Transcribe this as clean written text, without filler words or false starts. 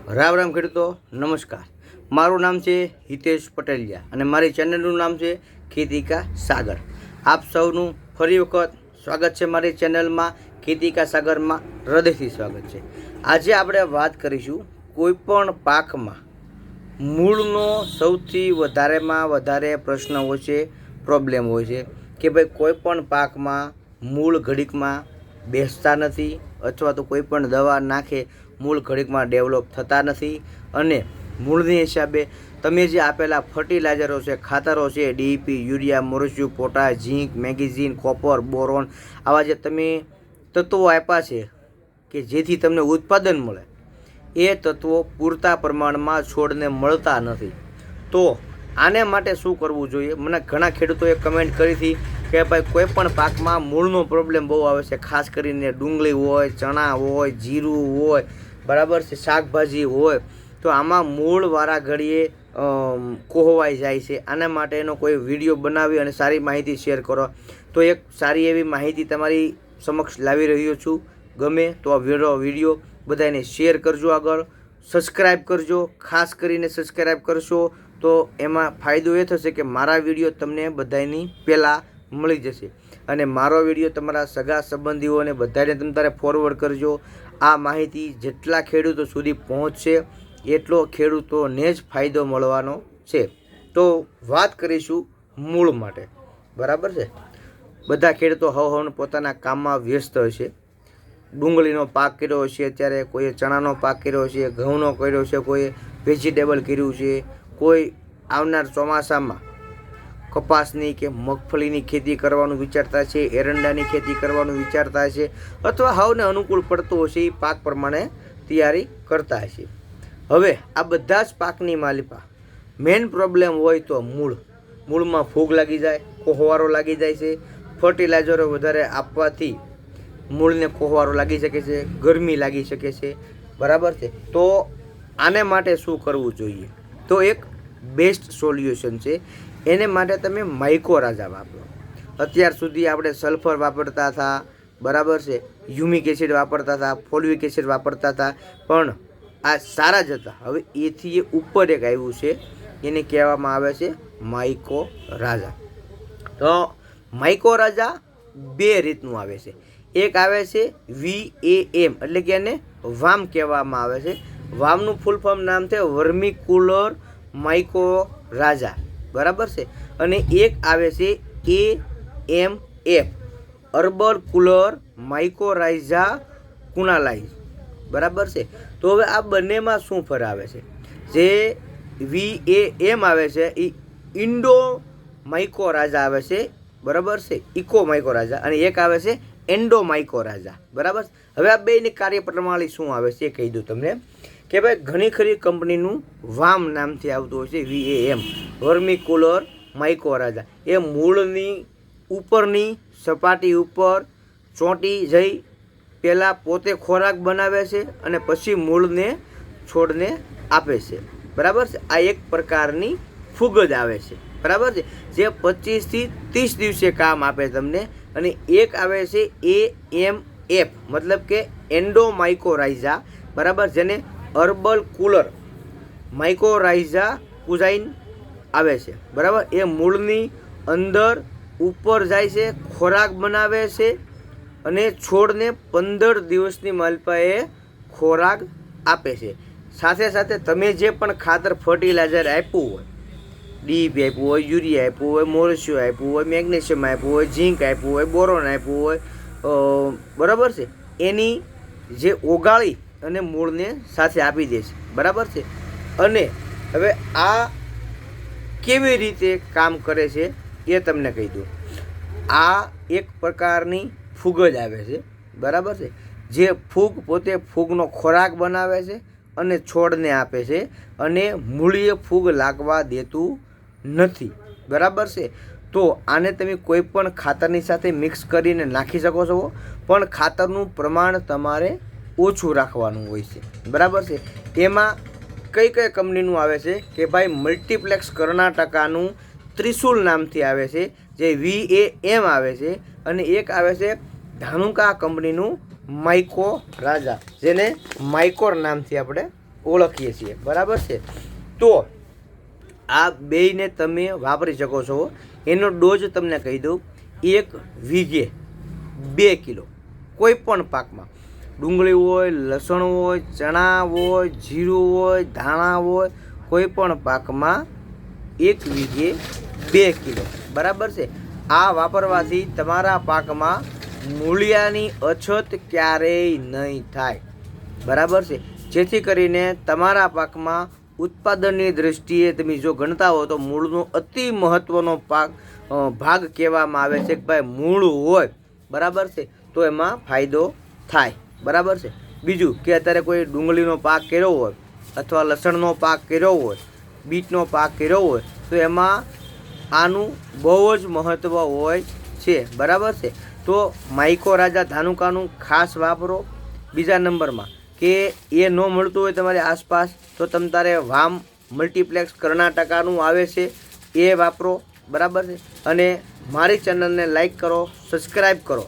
રામ રામ ખેડૂતો, નમસ્કાર. મારું નામ છે હિતેશ પટેલિયા અને મારી ચેનલનું નામ છે ખેતી કા સાગર. આપ સૌનું ફરી વખત સ્વાગત છે મારી ચેનલમાં ખેતી કા સાગરમાં. હૃદયથી સ્વાગત છે. આજે આપણે વાત કરીશું કોઈપણ પાકમાં મૂળનો સૌથી વધારેમાં વધારે પ્રશ્ન હોય છે, પ્રોબ્લેમ હોય છે કે ભાઈ કોઈપણ પાકમાં મૂળ ઘડીકમાં બેસતા નથી અથવા તો કોઈપણ દવા નાખે મૂળ ઘડીકમાં ડેવલપ થતા નથી અને મૂળની હિસાબે તમે જે આપેલા ફર્ટિલાઇઝરો છે, ખાતરો છે, ડીઈપી, યુરિયા, મોરસ્યુ, પોટાશ, ઝીંક, મેગ્નેશિયમ, કોપર, બોરોન, આવા જે તમે તત્વો આપ્યા છે કે જેથી તમને ઉત્પાદન મળે, એ તત્વો પૂરતા પ્રમાણમાં છોડને મળતા નથી. તો આને માટે શું કરવું જોઈએ? મને ઘણા ખેડૂતોએ કમેન્ટ કરી હતી કે ભાઈ કોઈ પણ પાકમાં મૂળનો પ્રોબ્લેમ બહુ આવે છે, ખાસ કરીને ડુંગળી હોય, ચણા હોય, જીરું હોય, બરાબર છે, શાકભાજી હોય, તો આમાં મૂળવાળા ઘડીએ કોહવાઈ જાય છે. આના માટેનો કોઈ વિડીયો બનાવી અને સારી માહિતી શેર કરો. તો એક સારી એવી માહિતી તમારી સમક્ષ લાવી રહ્યો છું. ગમે તો આ વિડીયો બધાને શેર કરજો, આગળ સબસ્ક્રાઈબ કરજો. ખાસ કરીને સબસ્ક્રાઈબ કરશો તો એમાં ફાયદો એ થશે કે મારા વિડીયો તમને બધાની પહેલાં મળી જશે અને મારો વિડીયો તમારા સગા સંબંધીઓને બધાને તમારે ફોરવર્ડ કરજો. આ માહિતી જેટલા ખેડૂતો સુધી પહોંચશે એટલો ખેડૂતોને જ ફાયદો મળવાનો છે. તો વાત કરીશું મૂળ માટે, બરાબર છે. બધા ખેડૂતો હવે પોતાના કામમાં વ્યસ્ત હશે. ડુંગળીનો પાક કર્યો છે, અત્યારે કોઈએ ચણાનો પાક કર્યો છે, ઘઉંનો કર્યો છે, કોઈએ વેજીટેબલ કર્યું છે, કોઈ આવનાર ચોમાસામાં કપાસની કે મગફળીની ખેતી કરવાનું વિચારતા છે, એરંડાની ખેતી કરવાનું વિચારતા છે, અથવા હવને અનુકૂળ પડતો હશે એ પાક પ્રમાણે તૈયારી કરતા હશે. હવે આ બધા જ પાકની માલિપા મેઇન પ્રોબ્લેમ હોય તો મૂળમાં ફૂગ લાગી જાય, કોહવારો લાગી જાય છે. ફર્ટિલાઇઝરો વધારે આપવાથી મૂળને કોહવારો લાગી શકે છે, ગરમી લાગી શકે છે, બરાબર છે. તો આને માટે શું કરવું જોઈએ? તો એક બેસ્ટ સોલ્યુશન છે. એને માટે તમે માઇકોરાજા વાપરો. અત્યાર સુધી આપણે સલ્ફર વાપરતા હતા, બરાબર છે, હ્યુમિક એસિડ વાપરતા હતા, ફોલિક એસિડ વાપરતા હતા, પણ આ સારા જ હતા. હવે એથી એ ઉપર એક આવ્યું છે, એને કહેવામાં આવે છે માઇકોરાજા. તો માઇકોરાજા બે રીતનું આવે છે. એક આવે છે VAM, એટલે કે એને વામ કહેવામાં આવે છે. વામનું ફૂલ ફોર્મ નામ છે વર્મિકુલર માઇકોરાજા, બરાબર છે. અને એક આવે છે AMF, અર્બલ કુલર માઇકોરાઇઝા કુનાલાઇઝ, બરાબર છે. તો હવે આ બંનેમાં શું ફરક આવે છે? જે VAM આવે છે એ ઇન્ડો માઇકોરાજા આવે છે, બરાબર છે, ઇકો માઇકોરાજા, અને એક આવે છે એન્ડો માઇકોરાજા, બરાબર. હવે આ બેની કાર્યપ્રણાલી શું આવે છે એ કહી દઉં તમને કે ભાઈ ઘણી ખરી કંપનીનું વામ નામથી આવતું હોય છે VAM, વર્મિકુલર માઇકોરાજા. એ મૂળની ઉપરની સપાટી ઉપર ચોંટી જઈ પહેલાં પોતે ખોરાક બનાવે છે અને પછી મૂળને છોડને આપે છે, બરાબર છે. આ એક પ્રકારની ફૂગ જ આવે છે, બરાબર છે, જે 25 થી 30 દિવસે કામ આપે તમને. અને એક આવે છે AMF, મતલબ કે એન્ડો માઇકોરાઇઝા, બરાબર, જેને અર્બલ કુલર માઇકોરાઇઝા કુઝાઇન આવે છે, બરાબર. એ મૂળની અંદર ઉપર જાય છે, ખોરાક બનાવે છે અને છોડને 15 દિવસની માલપાએ ખોરાક આપે છે. સાથે સાથે તમે જે પણ ખાતર ફર્ટિલાઇઝર આપ્યું હોય, ડીઈપી આપ્યું હોય, યુરિયા આપ્યું હોય, મોરસ્યુ આપ્યું હોય, મેગ્નેશિયમ આપ્યું હોય, ઝીંક આપ્યું હોય, બોરોન આપ્યું હોય, બરાબર છે, એની જે ઓગાળી અને મૂળને સાથે આપી દે છે, બરાબર છે. અને હવે આ કેવી રીતે કામ કરે છે એ તમને કહી દઉં. આ એક પ્રકારની ફૂગ જ આવે છે, બરાબર છે, જે ફૂગ પોતે ફૂગનો ખોરાક બનાવે છે અને છોડને આપે છે અને મૂળીએ ફૂગ લાગવા દેતું નથી, બરાબર છે. તો આને તમે કોઈ પણ ખાતરની સાથે મિક્સ કરીને નાખી શકો છો, પણ ખાતરનું પ્રમાણ તમારે ઓછું રાખવાનું હોય છે, બરાબર છે. એમાં કઈ કઈ કંપનીનું આવે છે કે ભાઈ મલ્ટીપ્લેક્સ કર્ણાટકાનું ત્રિશુલ નામથી આવે છે, જે VAM આવે છે, અને એક આવે છે ધાનુકા કંપનીનું માઇકોરાજા, જેને માયકોર નામથી આપણે ઓળખીએ છીએ, બરાબર છે. તો આ બેયને તમે વાપરી શકો છો. એનો ડોઝ તમને કહી દઉં, 1 વીઘે 2 કિલો કોઈ પણ પાકમાં, ડુંગળી હોય, લસણ હોય, ચણા હોય, જીરું હોય, ધાણા હોય, કોઈ પણ પાકમાં 1 વીઘે 2 કિલો, બરાબર છે. આ વાપરવાથી તમારા પાકમાં મૂળિયાની અછત ક્યારેય નહીં થાય, બરાબર છે. જેથી કરીને તમારા પાકમાં ઉત્પાદનની દૃષ્ટિએ તમે જો ગણતા હો તો મૂળનો અતિ મહત્ત્વનો ભાગ કહેવામાં આવે છે કે ભાઈ મૂળ હોય, બરાબર છે, તો એમાં ફાયદો થાય, બરાબર છે. બીજું કે અત્યારે કોઈ ડુંગળીનો પાક કર્યો હોય અથવા લસણનો પાક કર્યો હોય, બીટનો પાક કર્યો હોય, તો એમાં આનું બહુ જ મહત્ત્વ હોય છે, બરાબર છે. તો માઇકો રાજા ધાનુકાનું ખાસ વાપરો. બીજા નંબરમાં કે એ ન મળતું હોય તમારી આસપાસ તો તમ તારે વામ મલ્ટીપ્લેક્સ કર્ણાટકાનું આવે છે, એ વાપરો, બરાબર છે. અને મારી ચેનલને લાઈક કરો, સબસ્ક્રાઈબ કરો